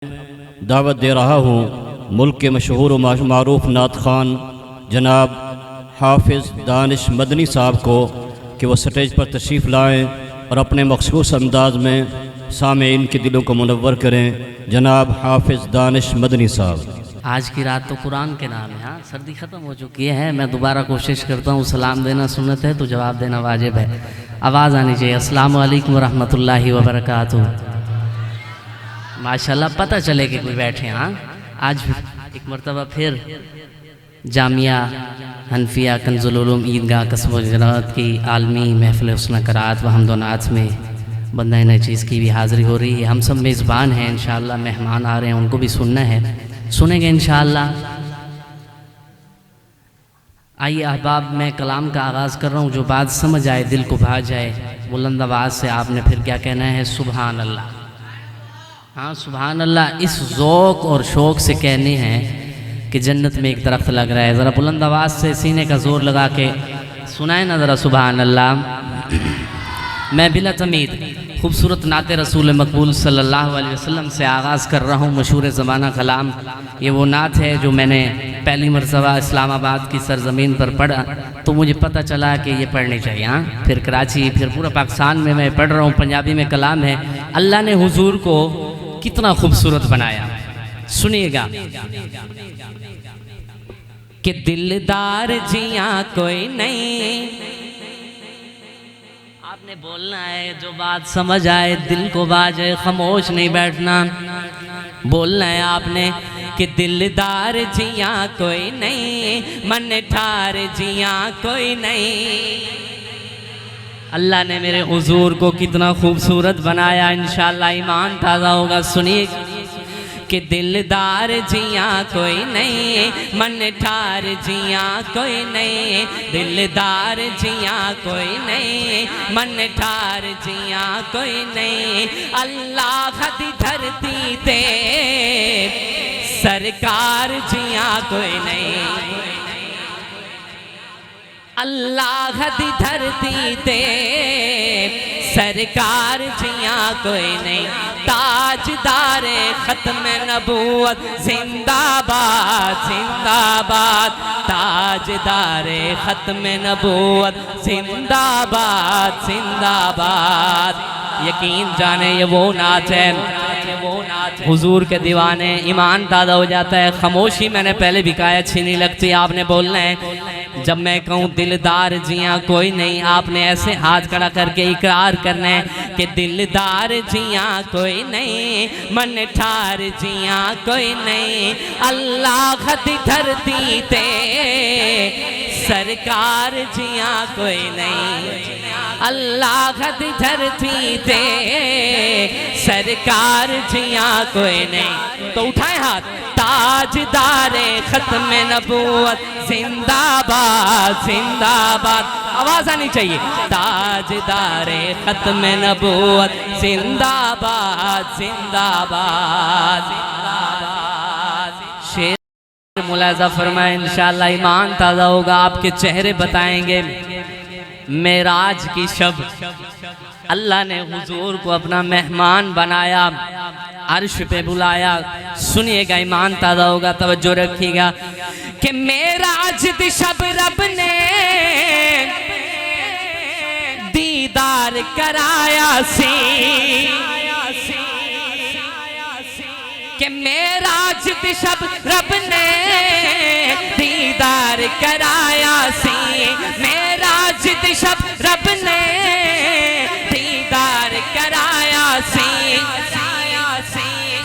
दावत दे रहा हूँ मुल्क के मशहूर व मारूफ नात खान जनाब हाफिज़ दानिश मदनी साहब को कि वो स्टेज पर तशरीफ़ लाएँ और अपने मखसूस अंदाज में सामीन के दिलों को मुनव्वर करें। जनाब हाफिज़ दानिश मदनी साहब। आज की रात तो कुरान के नाम है। हाँ, सर्दी ख़त्म हो चुकी है। मैं दोबारा कोशिश करता हूँ। सलाम देना सुन्नत है तो जवाब देना वाजिब है। आवाज़ आनी चाहिए। अस्सलामु अलैकुम व रहमतुल्लाहि व बरकातुहू। माशाल्लाह, पता चले कि कोई बैठे। हाँ, आज एक मरतबा फिर जामिया हनफिया कंजुल उलूम ईदगाह कस्बो गुजरात की आलमी महफिल हुस्न करात व हमदोनात में बंदा नई चीज़ की भी हाज़िरी हो रही है। हम सब मेज़बान हैं, इंशाअल्लाह मेहमान आ रहे हैं, उनको भी सुनना है, सुनेंगे इंशाअल्लाह। आइए अहबाब, मैं कलाम का आगाज़ कर रहा हूँ। जो बात समझ आए, दिल को भा जाए, बुलंद आवाज़ से आपने फिर क्या कहना है? सुभान अल्लाह। हाँ, सुभान अल्लाह इस ज़ौक़ और शौक़ से कहने हैं कि जन्नत में एक दरख्त लग रहा है। ज़रा बुलंद आवाज़ से सीने का ज़ोर लगा के सुनाए ना ज़रा सुभान अल्लाह। मैं बिला तमीद खूबसूरत नाते रसूल मकबूल सल्लल्लाहु अलैहि वसल्लम से आगाज़ कर रहा हूँ। मशहूर ज़माना कलाम ये वो नात है जो मैंने पहली मरतबा इस्लामाबाद की सरज़मीन पर पढ़ा तो मुझे पता चला कि ये पढ़नी चाहिए। हाँ, फिर कराची, फिर पूरा पाकिस्तान में मैं पढ़ रहा हूँ। पंजाबी में कलाम है। अल्लाह ने हुजूर को कितना खूबसूरत बनाया, सुनिएगा। कि दिलदार जियां कोई नहीं, आपने बोलना है जो बात समझ आए, दिल को बाजे, खामोश नहीं बैठना, बोलना है आपने कि दिलदार जियां कोई नहीं, मन ठार जियां कोई नहीं। अल्लाह ने मेरे हुजूर को कितना खूबसूरत बनाया। इंशाअल्लाह ईमान ताज़ा होगा। सुनिए कि दिलदार जियां कोई नहीं, मन ठार जियां कोई नहीं, दिलदार जियां कोई नहीं, मन ठार जियां कोई नहीं। अल्लाह दी धरती ते सरकार जियां कोई नहीं, अल्लाह दी धरती ते सरकार जियां कोई नहीं। ताजदार खत्म नबूवत जिंदाबाद जिंदाबाद, ताजदार खत्म नबूवत जिंदाबाद जिंदाबाद। यकीन जाने ये वो नाच है, हुजूर के दीवाने, ईमान ताज़ा हो जाता है। खामोशी मैंने पहले भी कहा अच्छी नहीं लगती, आपने बोलना है। जब मैं कहूँ दिलदार जियां कोई नहीं, आपने ऐसे हाथ खड़ा करके इकरार करना है कि दिलदार जियां कोई नहीं, मन ठार जियां कोई नहीं। अल्लाह दी धरती ते सरकार जियां कोई नहीं, अल्लाह दी धरती ते सरकार जियां कोई नहीं। तो उठाए हाथ। ताजदारे खत्म नबूवत जिंदाबाद जिंदाबाद, आवाज आनी चाहिए। ताजदारे खत्म नबूवत जिंदाबाद जिंदाबाद जिंदाबाद। शेर मुलाजा फरमाए, इंशाअल्लाह ईमान ताज़ा होगा, आपके चेहरे बताएंगे। मेराज की शब अल्लाह ने हुजूर को अपना मेहमान बनाया, अर्श पे बुलाया। सुनिएगा, ईमान ताज़ा होगा, तवज्जो रखिएगा। कि मेराज दी शब रब ने दीदार कराया सी, कि मेराज दी शब रब ने दीदार कराया सी, मेराज दी शब रब ने दीदार कराया सी।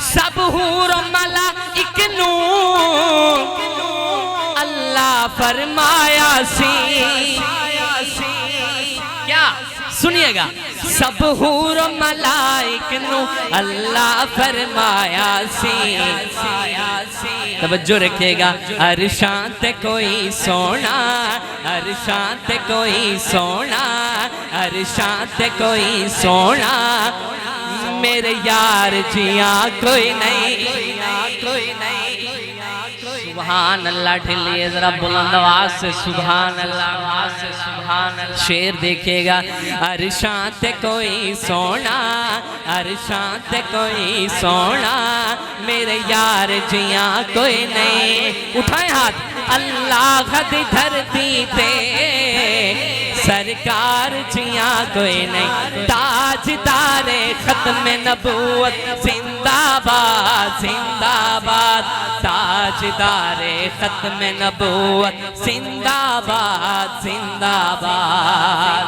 सब हूर मलाइक नू अल्लाह फरमाया सी। क्या? सुनिएगा। सब हूर मलाइक नू अल्लाह फरमाया सी। तवज्जो रखिएगा। अरशां ते कोई सोना, अरशां ते कोई सोना, अरशां ते कोई सोना, मेरे यार जियां कोई नहीं, कोई नहीं। सुभान अल्लाह ठिल्लिए जरा बुलंद आवाज से सुभान अल्लाह, आवाज से सुभान अल्लाह। शेर देखिएगा, अरशां कोई सोना, अरशां कोई सोना, मेरे यार जिया कोई नहीं। उठाए हाथ, अल्लाह दी धरती पे सरकार जिया कोई नहीं। ताजदारे खत्म नबूवत जिंदाबाद जिंदाबाद, ताजदारे खत्म नबूवत जिंदाबाद जिंदाबाद।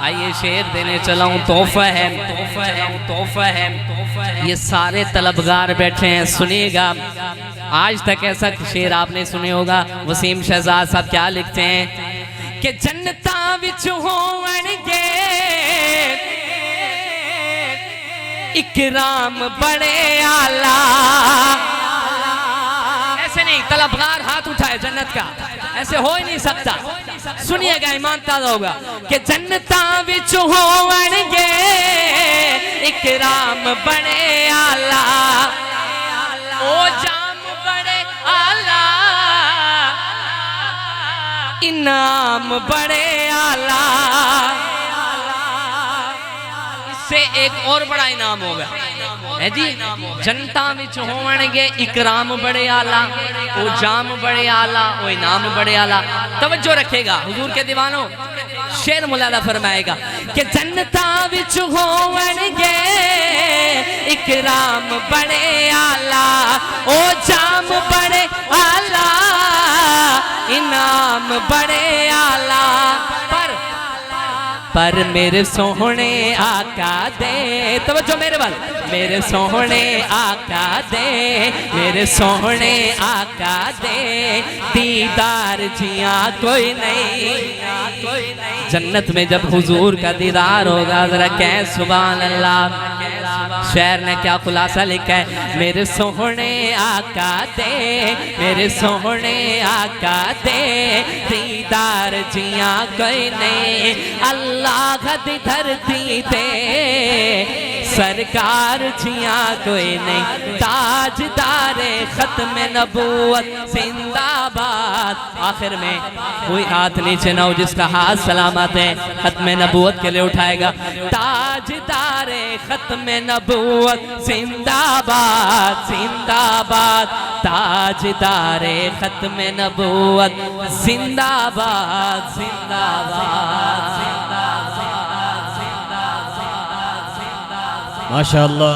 आइए शेर देने चला हूँ, तोहफा है, तोहफा है, तोहफा है। ये सारे तलबगार बैठे हैं, सुनिएगा। आज तक ऐसा शेर आपने सुने होगा। वसीम शहजाद साहब क्या लिखते हैं कि जन्नता विच होवणगे इकराम बड़े आला। ऐसे नहीं, तलबगार हाथ उठाए जन्नत का, ऐसे हो ही नहीं सकता। सुनिएगा, ईमान ताज़ा होगा कि जन्नता विच होवणगे इकराम बड़े आला, ओ जाम बड़े आला, इनाम बड़े आला। इससे एक और बड़ा इनाम होगा है जी। जनता विच होवणगे इकराम बड़े आला, ओ जाम बड़े आला, ओ इनाम बड़े आला। तवज्जो रखेगा हुजूर के दीवानों, शेर मुलादा फरमाएगा कि जनता विच होवणगे इकराम बड़े आला, ओ जाम बड़े आला, इनाम बड़े आला। पर मेरे सोहने आका दे, तवज्जो मेरे वाल, मेरे सोहने आका दे, मेरे सोहने आका दे, दीदार जिया कोई नहीं, कोई नहीं। जन्नत में जब हुजूर का दीदार होगा, जरा कह सुभान अल्लाह। शेर ने क्या खुलासा लिखा है, मेरे सोहने आका दे, मेरे सोहने आका दे, दीदार जिया कोई नहीं। अल्लाह दी धरती ते सरकार जिया कोई नहीं। ताजदारे खत्म नबूवत जिंदाबाद। आखिर में कोई हाथ नीचे ना हो जिसका हाथ सलामत है, खत्म नबूवत के लिए उठाएगा। ताजदारे खत्म नबूवत जिंदाबाद जिंदाबाद, ताजदारे खत्म नबूवत जिंदाबाद जिंदाबाद। माशाअल्लाह।